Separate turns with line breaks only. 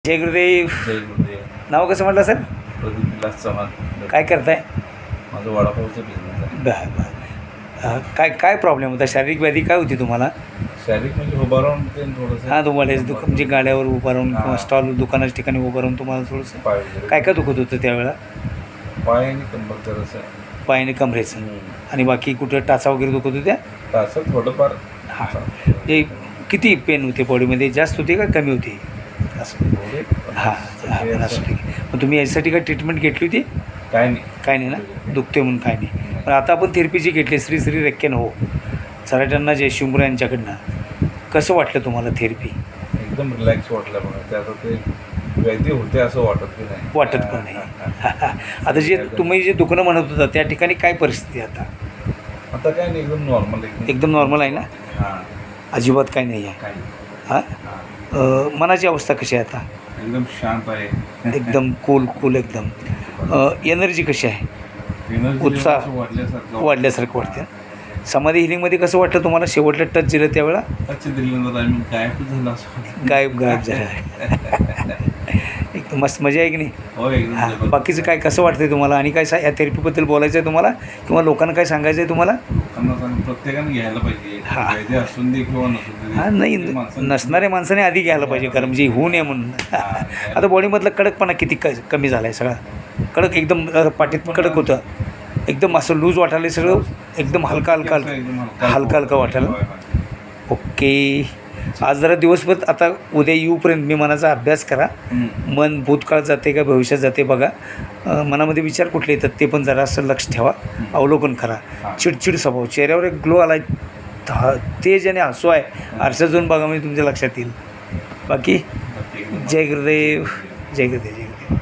जय गुरुदेव.
जय गुरुदेव.
नाव कसं म्हटलं सर?
प्रदीप विलास चव्हाण.
काय करताय?
माझं वडापावचं बिझनेस आहे.
बरं बरं. काय काय प्रॉब्लेम होता? शारीरिक व्याधी काय होती तुम्हाला?
शारीरिक म्हणजे उभं राहून ते थोडंसं
हां, तुम्हाला म्हणजे गाड्यावर उभं राहून किंवा
हां.
स्टॉल दुकानाच्या ठिकाणी उभं राहून तुम्हाला थोडंसं
पाय वगैरे
काय काय दुखत होतं त्यावेळेला?
पाय आणि कंबर जरासं
पायाने कमरेचं आणि बाकी कुठं टाचा वगैरे दुखत होत्या?
असं थोडंफार.
हां. हे किती पेन होते बॉडीमध्ये? जास्त होते का कमी होती? असं हां हां, पण असं ठीक आहे. मग तुम्ही याच्यासाठी काय ट्रीटमेंट घेतली होती?
काय नाही.
काय नाही ना, दुखते म्हणून काय नाही. पण आता आपण थेरपीची घेतली श्री श्री रेक्केन हो सराट्यांना जयशिंगपूर यांच्याकडनं. कसं वाटलं तुम्हाला थेरपी?
एकदम रिलॅक्स वाटलं बघा. ते आता ते व्याधी होते असं वाटत की नाही.
वाटत पण नाही. आता जे तुम्ही जे दुखणं म्हणत होता त्या ठिकाणी काय परिस्थिती आहे आता?
आता काय नाही, एकदम नॉर्मल.
एकदम नॉर्मल आहे ना?
हां,
अजिबात काही नाही आहे.
काही
हां. मनाची अवस्था कशी आहे आता?
एकदम शांत आहे.
एकदम कूल एकदम. एनर्जी कशी आहे?
एनर्जी
उत्साह
असं
वाढल्यासारखं वाटतं. समाधी हिलिंगमध्ये कसं वाटलं तुम्हाला? शेवटला टच दिलं त्यावेळेला
टच दिल्यानंतर आम्ही गायब झालं असं वाटलं.
गायब झाला. एकदम मस्त मजा आहे की नाही?
हो, एकदम
हां.
जबरदस्त.
बाकीचं काय कसं वाटतं तुम्हाला आणि काय या थेरपीबद्दल बोलायचं आहे तुम्हाला किंवा लोकांना काय सांगायचं आहे तुम्हाला?
प्रत्येकाने घ्यायला पाहिजे.
हां.
वैद्य असून दे किंवा नसून दे.
हां, नाही नसणाऱ्या माणसाने आधी घ्यायला पाहिजे कारण म्हणजे होऊ नये म्हणून. आता बॉडीमधला कडकपणा किती कमी झाला आहे सगळा. कडक एकदम पाठीत कडक होतं. एकदम असं लूज वाटायला सगळं एकदम हलका वाटायला. ओके. आज जरा दिवसभर आता उद्या येऊपर्यंत मी मनाचा अभ्यास करा. मन भूतकाळात जाते का भविष्यात जाते बघा. मनामध्ये विचार कुठले येतात ते पण जरा असं लक्ष ठेवा. अवलोकन करा. चिडचिड स्वभाव, चेहऱ्यावर एक ग्लो आला आहे, तेज आणि हसू आहे. आरशात जाऊन बघा म्हणजे तुमच्या लक्षात येईल. बाकी जय गुरुदेव. जय गुरुदेव. जय गुरुदेव.